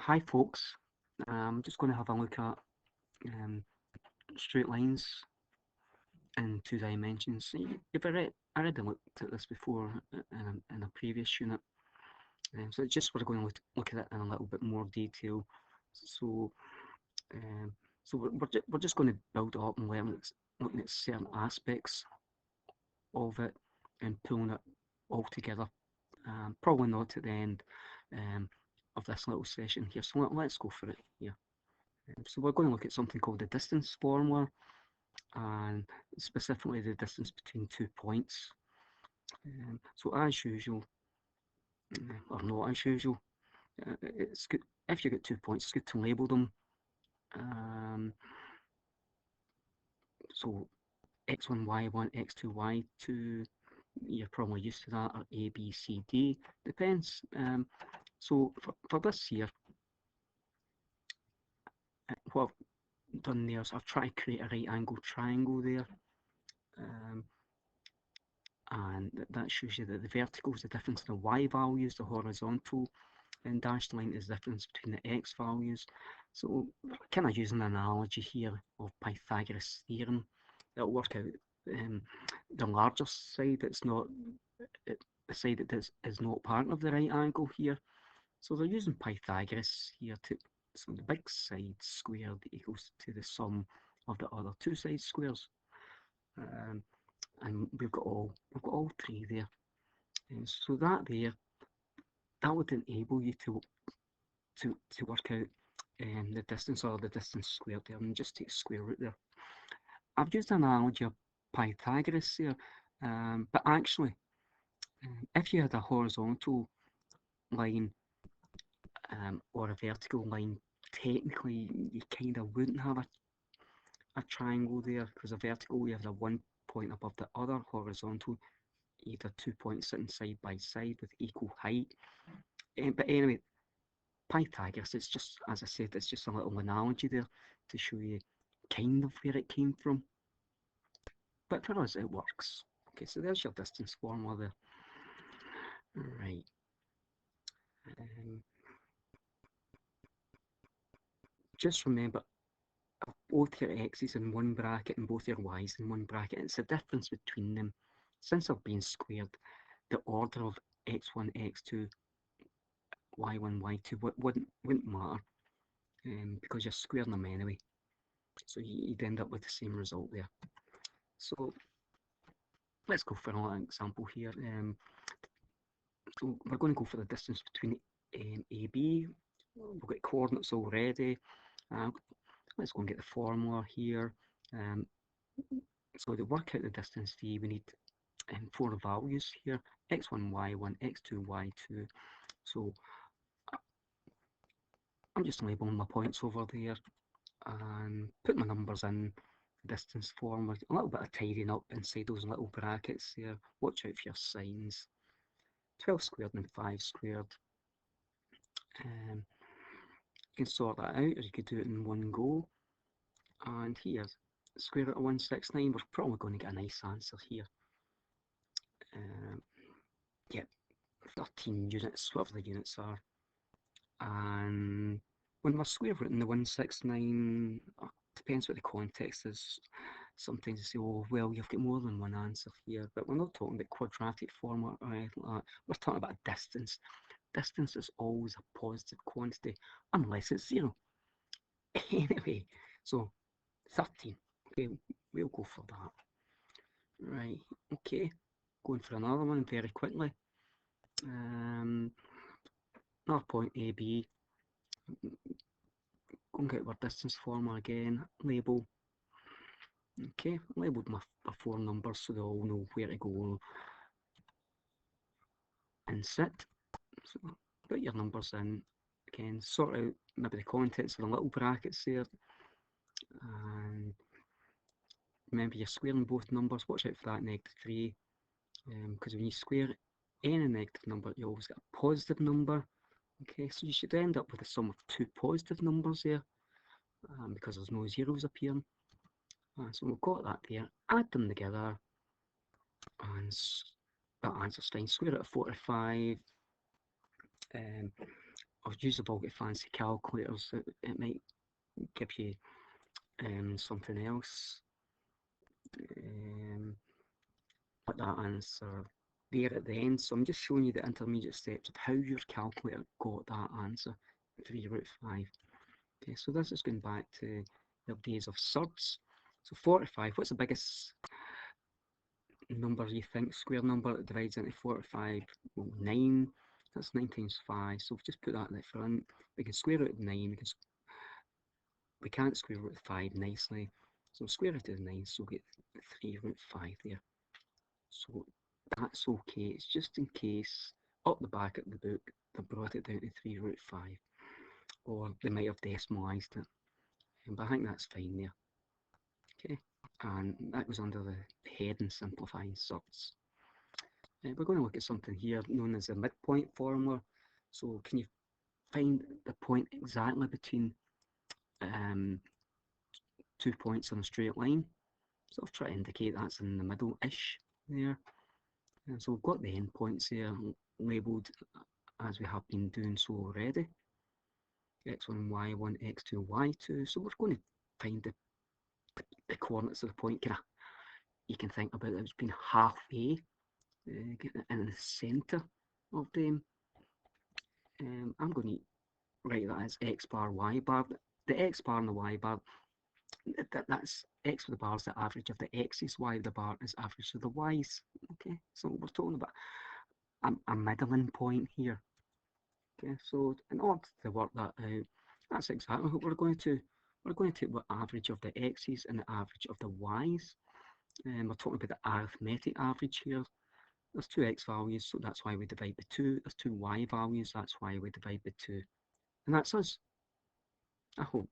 Hi folks, I'm just going to have a look at um, straight lines in two dimensions. You've already looked at this before in a previous unit, so it's just we're going to look at it in a little bit more detail. So, um, we're just going to build it up and looking at certain aspects of it and pulling it all together. Probably not at the end of this little session here, so let's go for it here. So we're going to look at something called the distance formula, and specifically the distance between 2 points. So as usual, or not as usual, it's good if you get 2 points. It's good to label them. So x1, y1, x2, y2. You're probably used to that, or A, B, C, D. Depends. So for this here, what I've done there is I've tried to create a right angle triangle there. And that shows you that the vertical is the difference in the y values, the horizontal and dashed line is the difference between the x values. So kind of using an analogy here of Pythagoras theorem, it'll work out the larger side that's not the side that is not part of the right angle here. So they're using Pythagoras here to, so the big side squared equals to the sum of the other two side squares. And we've got all three there, and so that would enable you to work out the distance, or the distance squared there, and just take square root there. I've used an analogy of Pythagoras here, but actually if you had a horizontal line or a vertical line, technically you kind of wouldn't have a triangle there, because a vertical you have the one point above the other, horizontal either 2 points sitting side by side with equal height. But anyway, Pythagoras, it's just, as I said, it's just a little analogy there to show you kind of where it came from. But for us, it works. Okay, so there's your distance formula there. Right. Just remember, both your x's in one bracket and both your y's in one bracket. It's the difference between them. Since they're being squared, the order of x1, x2, y1, y2 wouldn't matter, because you're squaring them anyway. So you'd end up with the same result there. So let's go for another example here. So we're going to go for the distance between AB. We've got coordinates already. Let's go and get the formula here. So to work out the distance d, we need 4 values here: x1, y1, x2, y2. So I'm just labeling my points over there and put my numbers in the distance formula. A little bit of tidying up inside those little brackets there. Watch out for your signs. 12 squared and 5 squared. You can sort that out, or you could do it in one go. And here, square root of 169, we're probably going to get a nice answer here. Yep, 13 units, whatever the units are. And when we're square rooting the 169, depends what the context is. Sometimes you say, oh, well, you've got more than one answer here, but we're not talking about quadratic form or anything like that. We're talking about distance. Distance is always a positive quantity, unless it's 0. Anyway, so 13. Okay, we'll go for that. Right, okay. Going for another one very quickly. Another point AB. Go and get our distance formula again. Label. Okay, labelled my 4 numbers so they all know where to go and sit. So put your numbers in. Again, sort out maybe the contents of the little brackets there. And remember, you're squaring both numbers. Watch out for that -3, because when you square any negative number, you always get a positive number. Okay, so you should end up with a sum of 2 positive numbers there, because there's no zeros appearing. So we've got that there. Add them together, and that answer's fine. Square root of 45. or you've all got fancy calculators, it might give you something else. Put that answer there at the end. So I'm just showing you the intermediate steps of how your calculator got that answer, 3 root 5. Okay, so this is going back to the days of surds. So 45, what's the biggest number you think, square number that divides into 45? Well, 9. That's 9 times 5. So just put that in the front. We can square root of 9. We can't square root of 5 nicely. So square root of 9, so we get 3 root 5 there. So that's okay. It's just in case up the back of the book they brought it down to 3 root 5, or they might have decimalised it. But I think that's fine there. Okay, and that goes under the heading simplifying surds. We're going to look at something here known as the midpoint formula. So can you find the point exactly between 2 points on a straight line? Sort of try to indicate that's in the middle-ish there. And so we've got the endpoints here labelled as we have been doing so already. x1, y1, x2, y2. So we're going to find the coordinates of the point. You can think about it as being halfway, getting it in the centre of them. I'm going to write that as x bar, y bar. The x bar and the y bar, that's x with the bar is the average of the x's, y with the bar is average of the y's. Okay, so we're talking about a middling point here. Okay, so in order to work that out, that's exactly what we're going to. We're going to take the average of the x's and the average of the y's. We're talking about the arithmetic average here. There's 2 x values, so that's why we divide by 2. There's 2 y values, that's why we divide by 2. And that's us, I hope.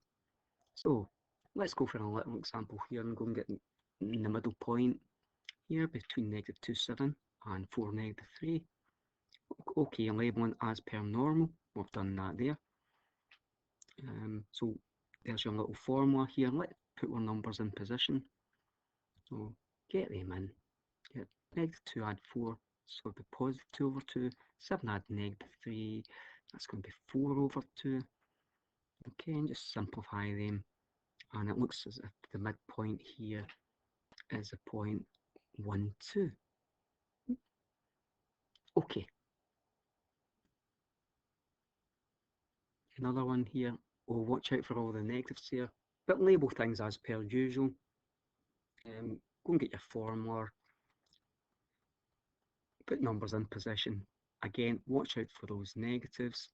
So let's go for a little example here and go and get in the middle point here between -2, 7 and 4, -3. Okay, labelling as per normal. We've done that there. So there's your little formula here. Let's put our numbers in position. So get them in. Get -2 add 4, so it'll be positive 2 over 2. 7 add -3, that's going to be 4 over 2. Okay, and just simplify them. And it looks as if the midpoint here is a point 1, 2. Okay. Another one here. Oh, watch out for all the negatives here. But label things as per usual. Go and get your formula. Put numbers in position. Again, watch out for those negatives.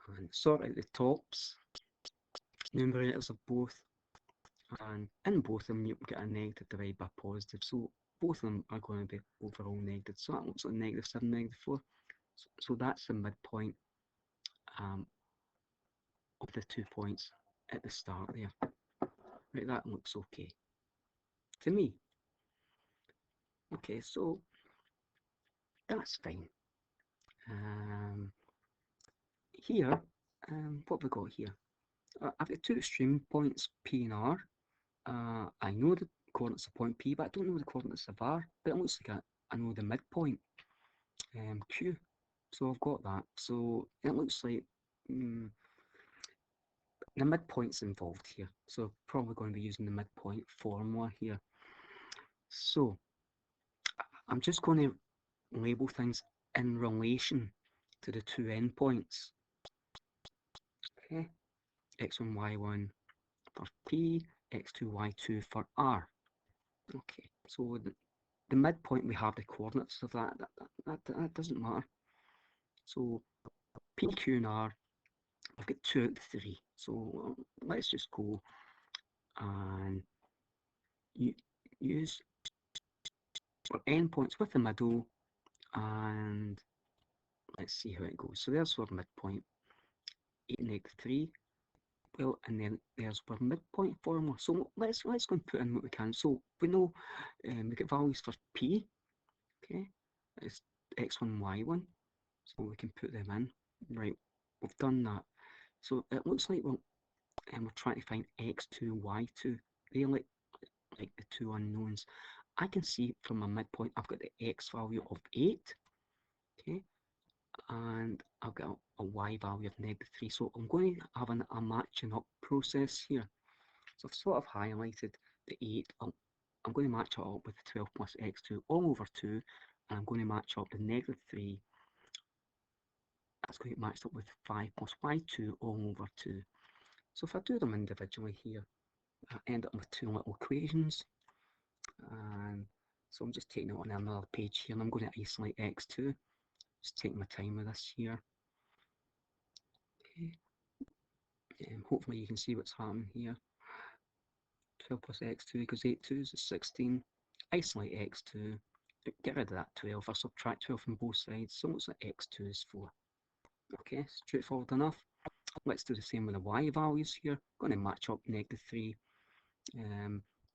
And sort out the tops, numerators of both. And in both of them, you get a negative divided by positive. So both of them are going to be overall negative. So that looks like -7, -4. So that's the midpoint of the 2 points at the start there. Right, that looks okay to me. Okay, so that's fine. Here, what have we got here? I've got 2 extreme points, P and R. I know the coordinates of point P, but I don't know the coordinates of R. But it looks like I know the midpoint, Q. So I've got that. So it looks like the midpoint's involved here. So probably going to be using the midpoint formula here. So I'm just going to label things in relation to the 2 endpoints. Okay, x1, y1 for P, x2, y2 for R. Okay, so the midpoint, we have the coordinates of that. That doesn't matter. So P, Q, and R, I've got 2 out of 3. So let's just go and use our endpoints with the middle, and let's see how it goes. So there's our midpoint, 8, -3. Well, and then there's our midpoint formula. So let's go and put in what we can. So we know we get values for P. Okay, it's x1, y1. So we can put them in. Right, we've done that. So it looks like we're trying to find x2, y2. They're like the 2 unknowns. I can see from my midpoint I've got the x value of 8. Okay, and I've got a y value of -3. So I'm going to have a matching up process here. So I've sort of highlighted the 8. I'm going to match it up with 12 plus x2 all over 2, and I'm going to match up the -3. That's going to match up with 5 plus y2 all over 2. So if I do them individually here, I end up with two little equations. And so I'm just taking it on another page here, and I'm going to isolate x2. Just taking my time with this here. Okay. Hopefully you can see what's happening here. 12 plus x2 equals 8 2s is 16. Isolate x2. Get rid of that 12. I subtract 12 from both sides. So what's that? x2 is 4. Okay, straightforward enough. Let's do the same with the y values here. Going to match up -3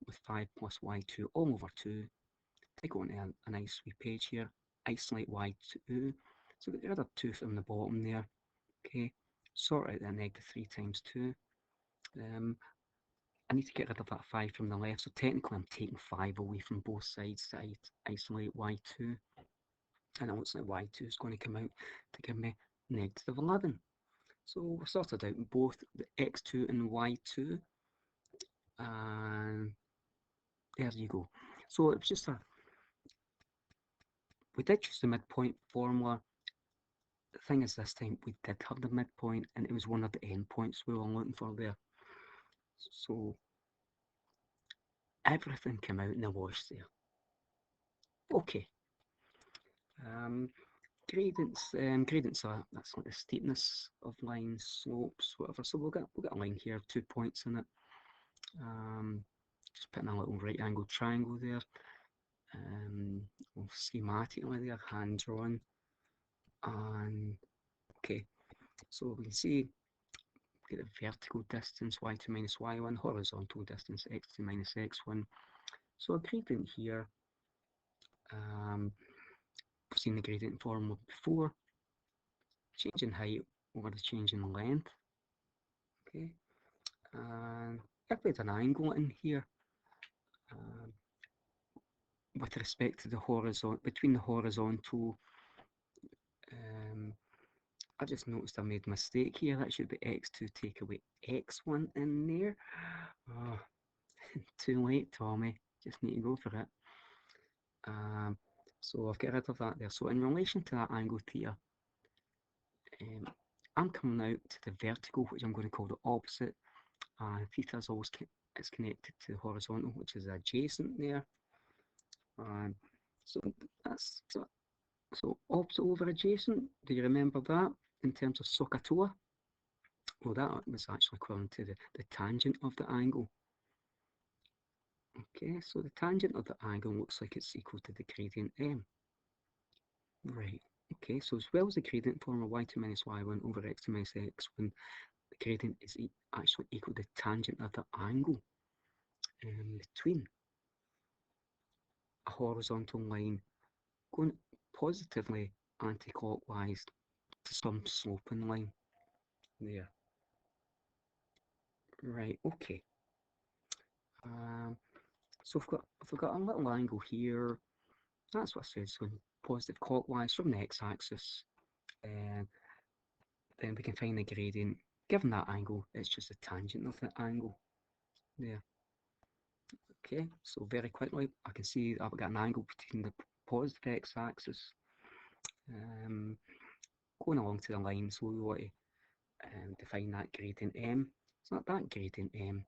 with 5 plus y2 all over 2. Take on a nice wee page here. Isolate y2. So get rid of 2 from the bottom there. Okay, sort out that -3 times 2. I need to get rid of that 5 from the left, so technically I'm taking 5 away from both sides to isolate y2. And it looks like y2 is going to come out to give me -11. So we've sorted out both the x2 and y2, and there you go. So it was just we did use the midpoint formula. The thing is, this time we did have the midpoint, and it was one of the endpoints we were looking for there. So everything came out in the wash there. Okay. Gradients are, that's like the steepness of lines, slopes, whatever. So we'll get a line here, 2 points in it. Just putting a little right angled triangle there. Schematically there, hand drawn. And okay, so we can see get a vertical distance y2 minus y1, horizontal distance x2 minus x1. So a gradient here. We've seen the gradient formula before. Change in height over the change in length. Okay, and if we had an angle in here with respect to the horizontal, between the horizontal, I just noticed I made a mistake here. That should be x2, take away x1 in there. Oh, too late, Tommy. Just need to go for it. So I've got rid of that there. So in relation to that angle theta, I'm coming out to the vertical, which I'm going to call the opposite. Theta is always it's connected to the horizontal, which is adjacent there. So that's so opposite over adjacent. Do you remember that in terms of SOHCAHTOA? Well, that was actually equivalent to the tangent of the angle. Okay, so the tangent of the angle looks like it's equal to the gradient m. Right. Okay, so as well as the gradient formula y2 minus y1 over x2 minus x1, the gradient is actually equal to the tangent of the angle between a horizontal line going positively anti-clockwise to some sloping line there. Right, okay. So if we've got a little angle here, that's what I said, so positive clockwise from the x-axis, and then we can find the gradient. Given that angle, it's just the tangent of the angle there. Okay, so very quickly, I can see I've got an angle between the positive x-axis going along to the line, so we want to define that gradient m. So that gradient m,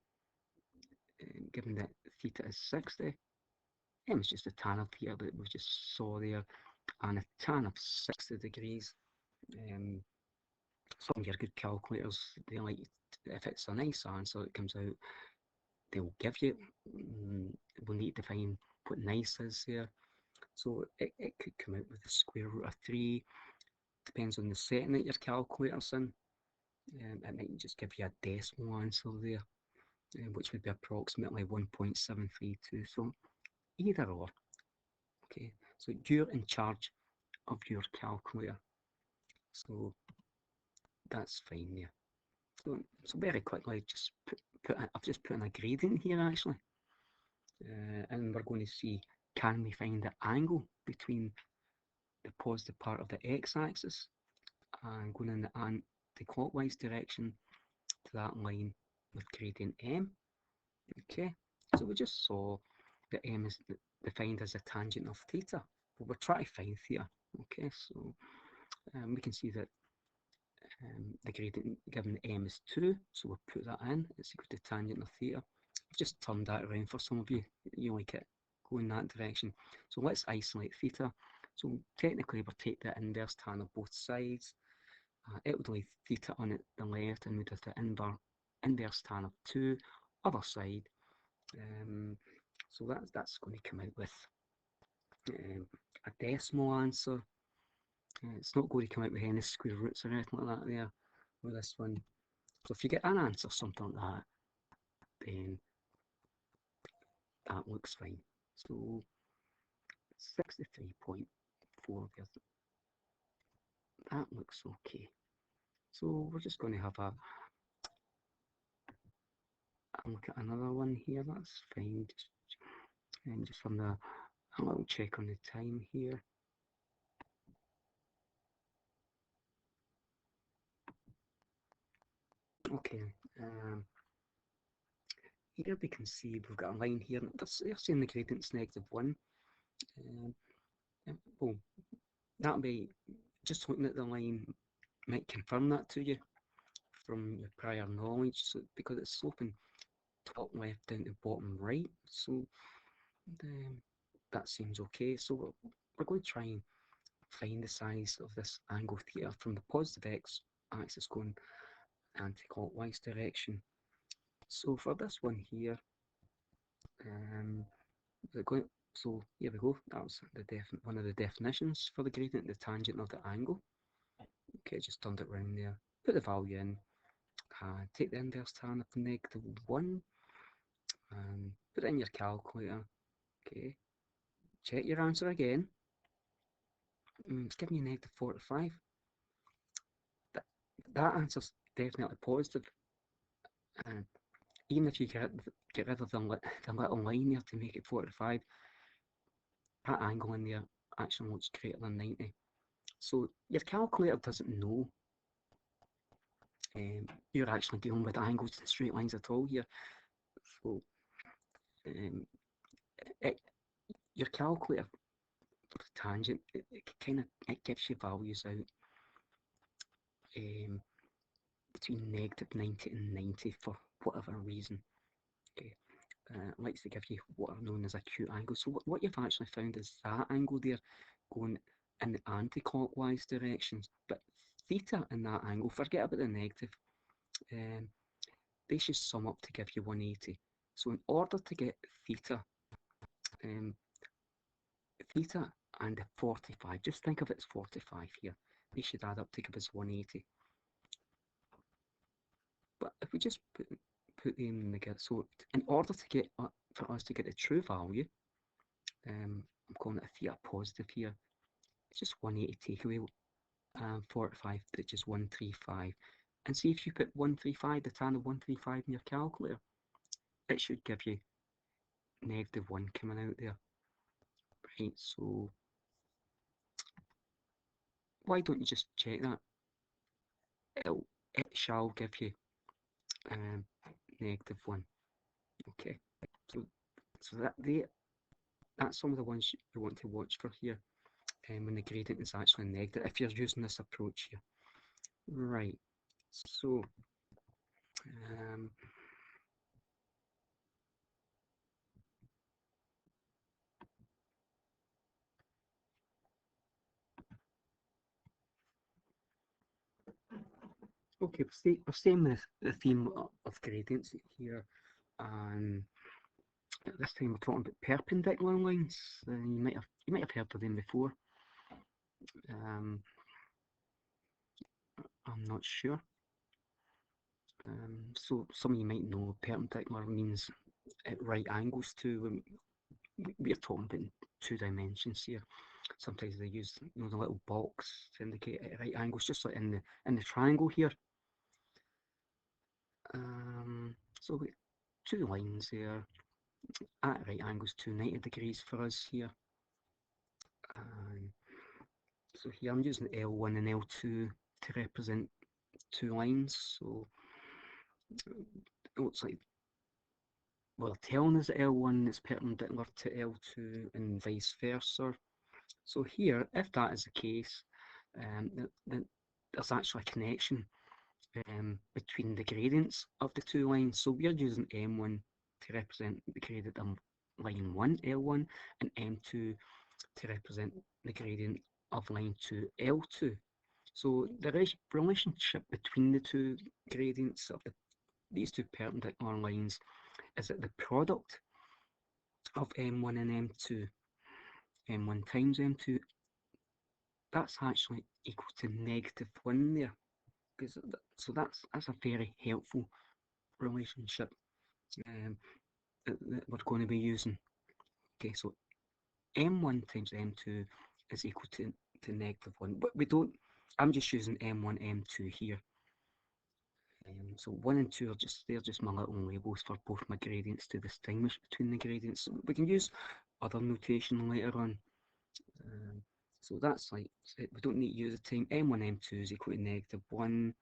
given that theta is 60, m is just the tan of theta that we just saw there, and a tan of 60 degrees. Some of your good calculators, they like, if it's a nice answer that comes out, they'll give you, we'll need to define what nice is there. So it could come out with the square root of 3, depends on the setting that your calculator's in. It might just give you a decimal answer there, which would be approximately 1.732. So either or. Okay, so you're in charge of your calculator. So that's fine there. So very quickly, I've just put in a gradient here actually, and we're going to see, can we find the angle between the positive part of the x-axis and going in the anti-clockwise direction to that line with gradient m. Okay, so we just saw that m is defined as a tangent of theta, but we're trying to find theta. Okay, so we can see that the gradient given m is 2, so we'll put that in. It's equal to tangent of theta. I've just turned that around for some of you. You like it going that direction. So let's isolate theta. So technically we'll take the inverse tan of both sides. It would leave theta on the left, and we'd have the inverse tan of 2 other side. So that's going to come out with a decimal answer. It's not going to come out with any square roots or anything like that there with this one. So if you get an answer something like that, then that looks fine. So 63.4 there. That looks okay. So we're just going to have a look at another one here. That's fine. Just on a little check on the time here. Okay. Here we can see we've got a line here. They're saying the gradient's -1. Well, that'll be just looking at the line might confirm that to you from your prior knowledge, so, because it's sloping top left down to bottom right, so that seems okay. So we're going to try and find the size of this angle theta from the positive x-axis going anti-clockwise direction. So for this one here, so here we go. That was one of the definitions for the gradient, the tangent of the angle. Okay, just turned it round there. Put the value in. Take the inverse tan of -1. Put it in your calculator. Okay. Check your answer again. It's giving you -45. That answer's definitely positive. And even if you get rid of the little line there to make it 45, that angle in there actually looks greater than 90. So your calculator doesn't know you're actually dealing with angles and straight lines at all here. So your calculator for the tangent, it gives you values out between -90 and 90 for whatever reason. Okay. Likes to give you what are known as acute angles. So what you've actually found is that angle there going in the anti-clockwise directions, but theta in that angle, forget about the negative, they should sum up to give you 180. So in order to get theta, theta and 45, just think of it as 45 here, they should add up to give us 180. But if we just put them together, so in order to get for us to get the true value, I'm calling it a theta positive here, it's just 180 take away 45, which is 135. And see if you put 135, the tan of 135 in your calculator, it should give you -1 coming out there. Right, so why don't you just check that? It shall give you -1. Okay, so that's some of the ones you want to watch for here, when the gradient is actually negative, if you're using this approach here. Right, so okay, we're staying with the theme of gradients here, and this time we're talking about perpendicular lines. You might have heard of them before. I'm not sure. So some of you might know perpendicular means at right angles to. We're talking about 2 dimensions here. Sometimes they use the little box to indicate at right angles, just like in the triangle here. So we 2 lines there at right angles to 90 degrees for us here. So here I'm using L1 and L2 to represent two lines. So it looks like, well, telling us that L1 is perpendicular to L2 and vice versa. So here, if that is the case, then there's actually a connection between the gradients of the two lines. So we're using M1 to represent the gradient of line 1, L1, and M2 to represent the gradient of line 2, L2. So the relationship between the two gradients of these two perpendicular lines is that the product of M1 and M2, M1 times M2, that's actually equal to -1 there. So that's a very helpful relationship that we're going to be using. Okay, so M1 times M2 is equal to -1, but we don't, I'm just using M1, M2 here. So 1 and 2 are they're just my little labels for both my gradients to distinguish between the gradients. We can use other notation later on. So that's like, we don't need to use the time. M1, M2 is equal to -1,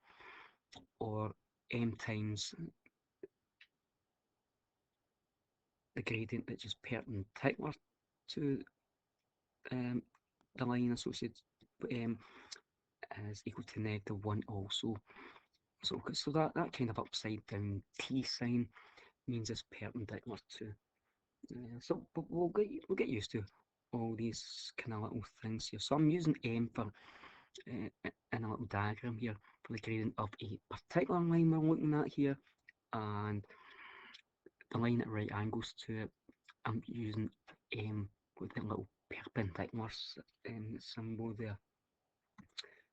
or M times the gradient which is perpendicular to the line associated is equal to -1 also. So that kind of upside down T sign means it's perpendicular to. So we'll get used to all these kind of little things here. So I'm using M for in a little diagram here for the gradient of a particular line we're looking at here, and the line at right angles to it, I'm using M with the little perpendicular symbol there.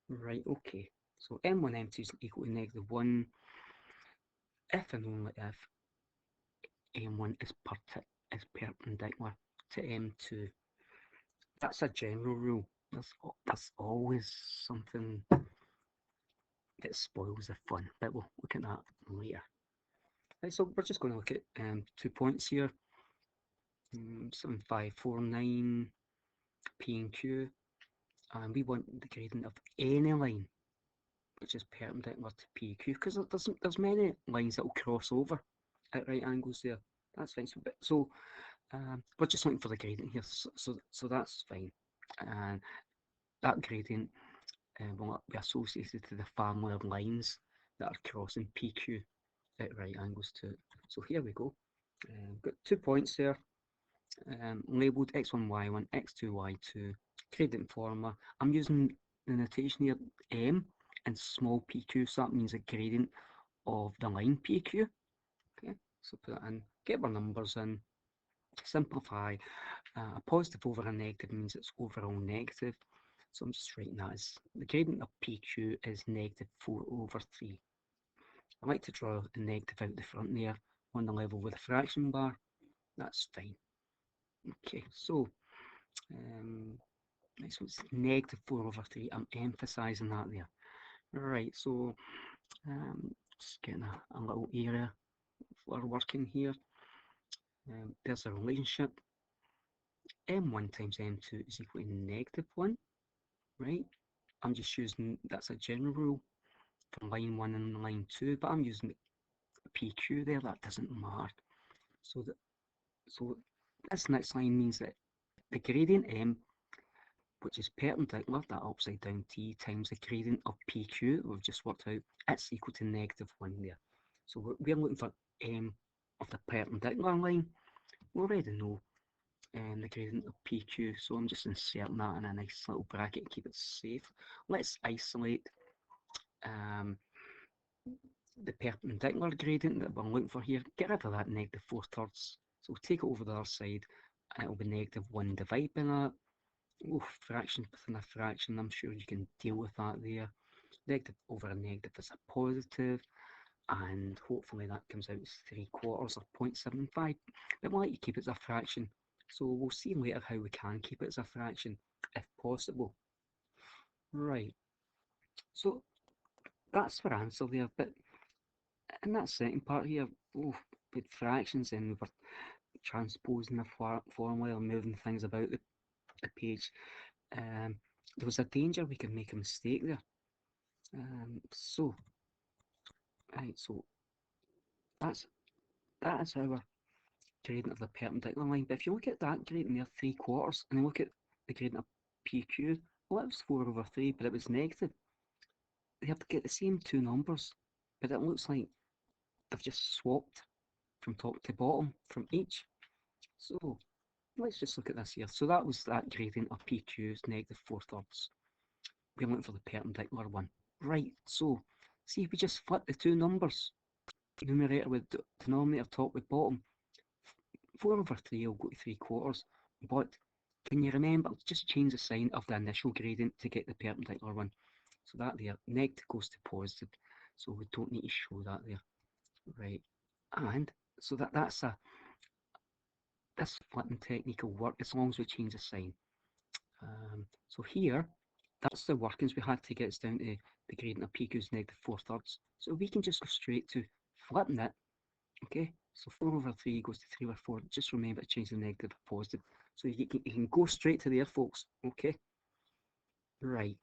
Right, okay. So M1, M2 is equal to -1 if and only if M1 is perpendicular to M2. That's a general rule. There's always something that spoils the fun, but we'll look at that later. Right, so we're just going to look at 2 points here, 7549 P and Q, and we want the gradient of any line which is perpendicular to PQ, because there's many lines that will cross over at right angles there. That's fine. So we're just looking for the gradient here, so that's fine. And that gradient will be associated to the family of lines that are crossing PQ at right angles to it. So here we go. Got 2 points there, labelled x1, y1, x2, y2, gradient formula. I'm using the notation here M and small pq, so that means the gradient of the line PQ. Okay, so put that in, get our numbers in, simplify. A positive over a negative means it's overall negative, so I'm just writing that as the gradient of PQ is -4/3. I like to draw a negative out the front there on the level with the fraction bar. That's fine. Okay, so next one's -4/3. I'm emphasising that there. Right, so just getting a little area for working here. There's a relationship. M1 times M2 is equal to -1, right? I'm just using, that's a general rule for line 1 and line 2, but I'm using PQ there, that doesn't matter. So this next line means that the gradient M, which is perpendicular, that upside down T, times the gradient of PQ, we've just worked out, it's equal to -1 there. So we're looking for M of the perpendicular line. We already know the gradient of PQ, so I'm just inserting that in a nice little bracket to keep it safe. Let's isolate the perpendicular gradient that we're looking for here. Get rid of that -4/3, so we'll take it over the other side, and it'll be -1 divided by that. Oh, fraction within a fraction, I'm sure you can deal with that there. Negative over a negative is a positive, and hopefully that comes out as 3/4 or 0.75. But we'll let you keep it as a fraction, so we'll see later how we can keep it as a fraction if possible. Right, so that's our answer there, but in that second part here, with fractions, and we were transposing the formula or moving things about the page, there was a danger we could make a mistake there. So, right, so that's that is our gradient of the perpendicular line. But if you look at that gradient there, 3/4, and then look at the gradient of PQ, well, it was 4/3, but it was negative. They have to get the same two numbers, but it looks like they've just swapped from top to bottom from each. So let's just look at this here. So that was that gradient of PQ's -4/3. We're looking for the perpendicular one. Right, so see if we just flip the two numbers, numerator with denominator top with bottom, 4/3 will go to 3/4. But can you remember, just change the sign of the initial gradient to get the perpendicular one. So that there, negative goes to positive. So we don't need to show that there. Right. And so this flipping technique will work as long as we change the sign. So here, that's the workings we had to get us down to the gradient of PQ's -4/3. So we can just go straight to flipping it. Okay, so 4/3 goes to 3/4. Just remember to change the negative to positive. So you can go straight to there, folks. Okay, right.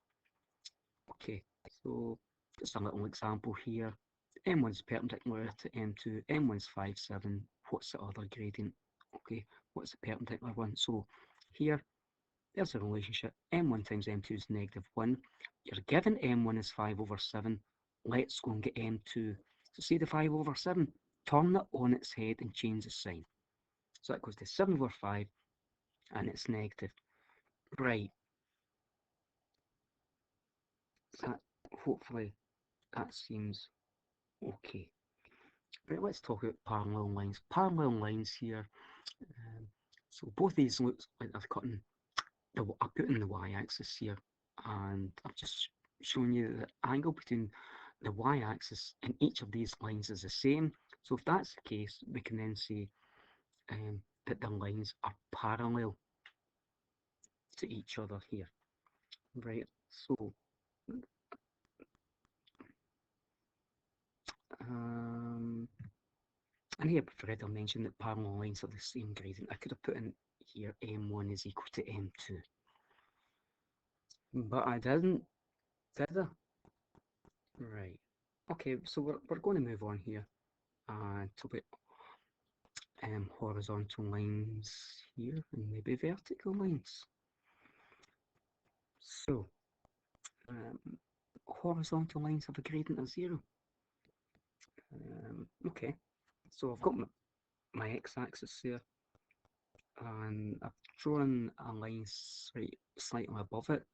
Okay, so just a little example here. M1's perpendicular to M2. M1's 5, 7. What's the other gradient? Okay, what's the perpendicular one? So here, there's a relationship. M1 times M2 is -1. You're given M1 is 5/7. Let's go and get M2. So see the 5/7? Turn it on its head and change the sign. So that goes to 7/5 and it's negative. Right. That, hopefully that seems okay. Right, let's talk about parallel lines. Parallel lines here. Um, so both these look like I've cut in I put in the y-axis here, and I've just shown you the angle between the y-axis and each of these lines is the same. So if that's the case, we can then say that the lines are parallel to each other here. Right, so and here Fred mentioned that parallel lines are the same gradient. I could have put in here M1 is equal to M2, but I didn't, did I? Right. Okay, so we're going to move on here and talk about horizontal lines here and maybe vertical lines. So, horizontal lines have a gradient of 0. Okay, so I've got my x-axis there, and I've drawn a line slightly above it.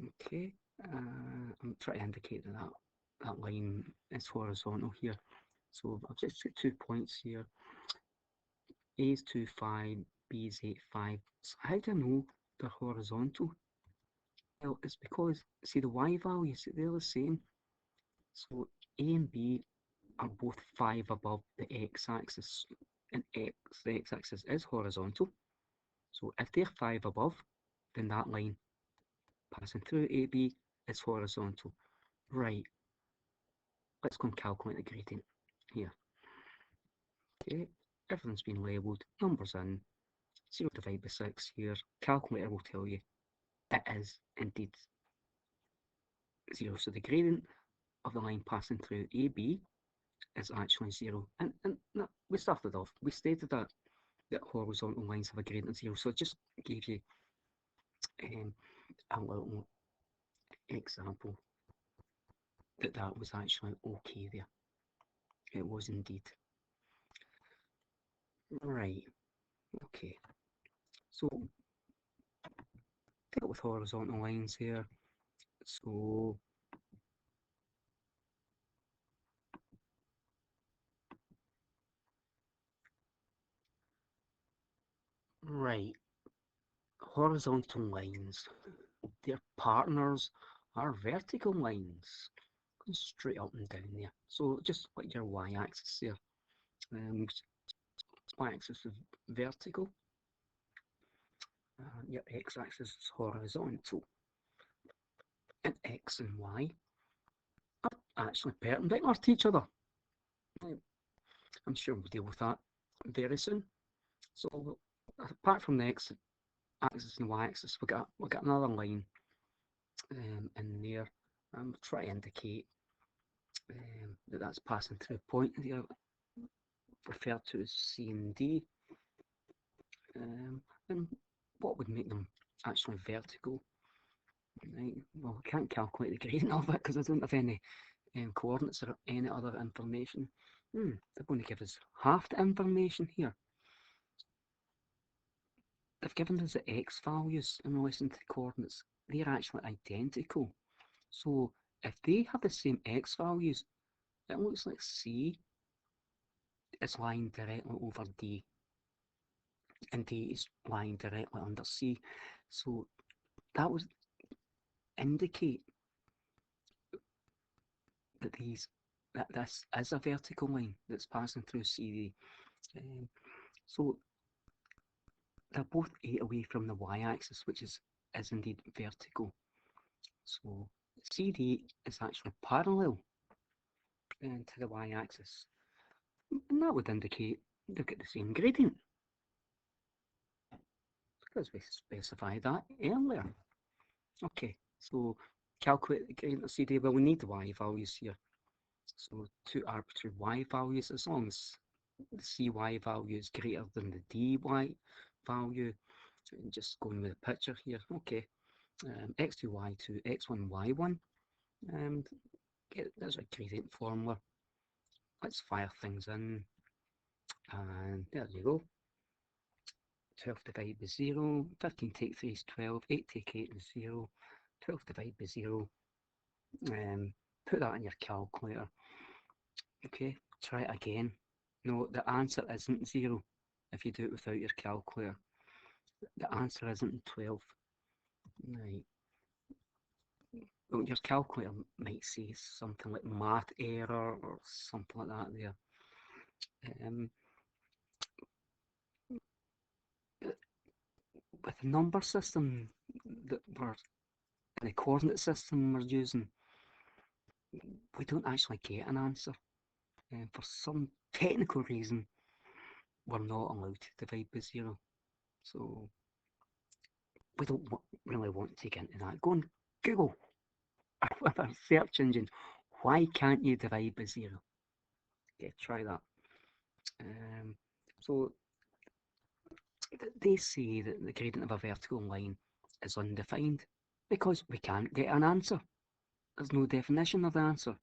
Okay, I'm trying to indicate that line is horizontal here. So I've just got 2 points here. A is 2,5, B is 8,5. So how do I know they're horizontal? Well, it's because, see the y values, they're the same. So A and B are both 5 above the x-axis, and the x-axis is horizontal. So if they're 5 above, then that line passing through AB is horizontal. Right, let's go and calculate the gradient here. Okay, everything's been labelled, numbers in, 0 divided by 6 here. Calculator will tell you it is indeed 0. So the gradient of the line passing through AB is actually 0. And no, we started off, we stated that horizontal lines have a gradient of 0. So it just gave you a little example that was actually okay there. It was indeed. Right, okay. So, deal with horizontal lines here. So, right, horizontal lines, their partners are vertical lines, going straight up and down there. So, just like your y-axis there. Y-axis is vertical, your x-axis is horizontal, and x and y are actually perpendicular to each other. I'm sure we'll deal with that very soon. So apart from the x-axis and y-axis, we got another line in there. Try to indicate that that's passing through a point here, referred to as C and D. And what would make them actually vertical? Right. Well, I can't calculate the gradient of it because I don't have any coordinates or any other information. They're going to give us half the information here. They've given us the x values in relation to the coordinates. They're actually identical. So if they have the same x values, it looks like C is lying directly over D, and D is lying directly under C. So that would indicate that this is a vertical line that's passing through CD. So they're both 8 away from the y-axis, which is indeed vertical. So CD is actually parallel to the y-axis, and that would indicate they've got the same gradient, because we specified that earlier. Okay, so calculate the gradient of CD. Well, we need the y values here. So two arbitrary y values, as long as the cy value is greater than the dy value. And just going with the picture here. Okay, x2, y2, x1, y1. And there's a gradient formula. Let's fire things in. And there you go. 12 divided by 0. 15 take 3 is 12. 8 take 8 is 0. 12 divided by 0. Put that in your calculator. Okay, try it again. No, the answer isn't 0 if you do it without your calculator. The answer isn't 12. Right. Well, your calculator might say something like math error or something like that there. With the number system that we're in the coordinate system we're using, we don't actually get an answer. And for some technical reason, we're not allowed to divide by 0. So we don't really want to get into that. Go on Google with a search engine. Why can't you divide by 0? Okay, try that. So they say that the gradient of a vertical line is undefined because we can't get an answer. There's no definition of the answer.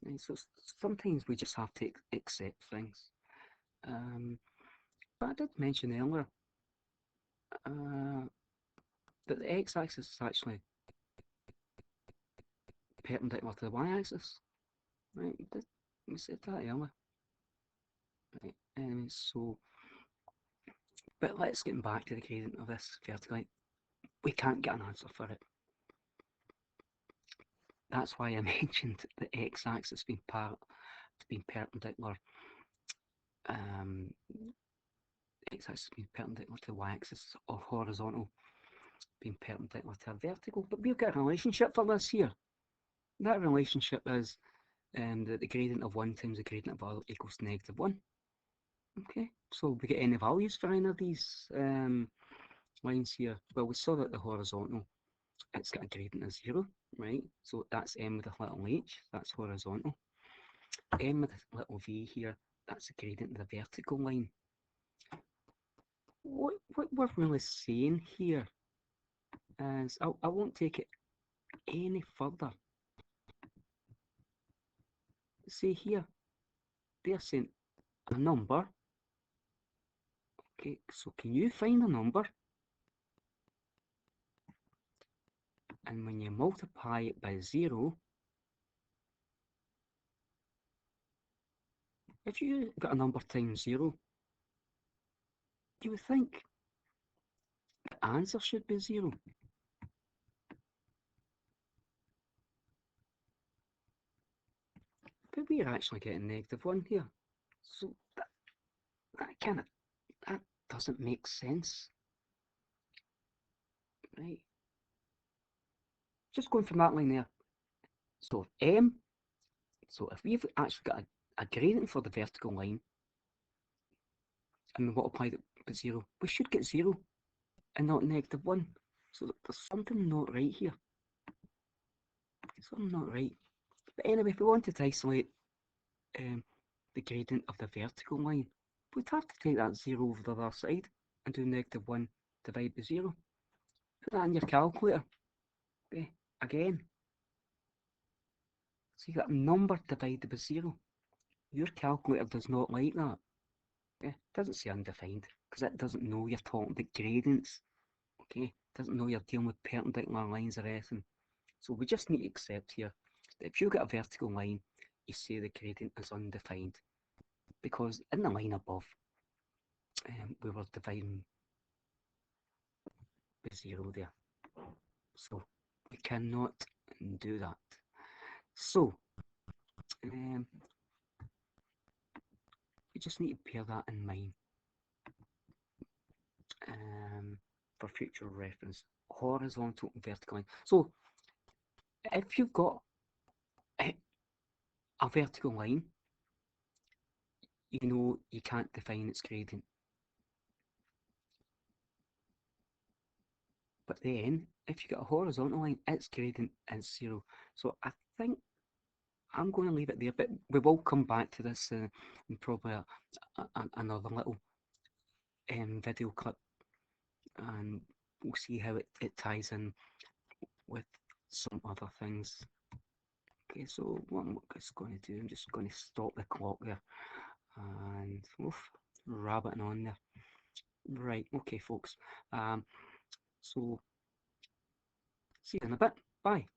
And so sometimes we just have to accept things. But I did mention earlier that the x-axis is actually perpendicular to the y-axis. Right? We said that earlier. Right? So, but let's get back to the gradient of this vertical line. We can't get an answer for it. That's why I mentioned the x-axis being perpendicular. X-axis being perpendicular to the y-axis, or horizontal being perpendicular to a vertical. But we've got a relationship for this here. That relationship is that the gradient of 1 times the gradient of other equals to -1. Okay, so we get any values for any of these lines here. Well, we saw that the horizontal, it's got a gradient of 0, right? So that's m with a little h, that's horizontal. M with a little v here, that's the gradient of the vertical line. What we're really saying here is, I won't take it any further. See here, they're saying a number. Okay, so can you find a number? And when you multiply it by 0, if you got a number times 0, you would think the answer should be 0. But we're actually getting -1 here. So that doesn't make sense. Right? Just going from that line there. So if we've actually got a gradient for the vertical line, and we multiply it by 0, we should get 0 and not -1. So there's something not right here. something not right. But anyway, if we wanted to isolate um, the gradient of the vertical line, we'd have to take that 0 over the other side and do -1 divided by 0. Put that in your calculator. Okay, again. So you got a number divided by 0. Your calculator does not like that. Okay, it doesn't say undefined because it doesn't know you're talking about gradients. Okay, it doesn't know you're dealing with perpendicular lines or anything. So we just need to accept here that if you get a vertical line, you say the gradient is undefined because in the line above, we were dividing by 0 there. So we cannot do that. So we just need to bear that in mind for future reference. Horizontal and vertical line. So if you've got a vertical line, you know you can't define its gradient. But then, if you get a horizontal line, its gradient is 0. So I think I'm going to leave it there, but we will come back to this in probably another little video clip, and we'll see how it ties in with some other things. Okay, so what I'm just going to do, I'm just going to stop the clock there, and rabbiting on there. Right, okay folks, so see you in a bit, bye.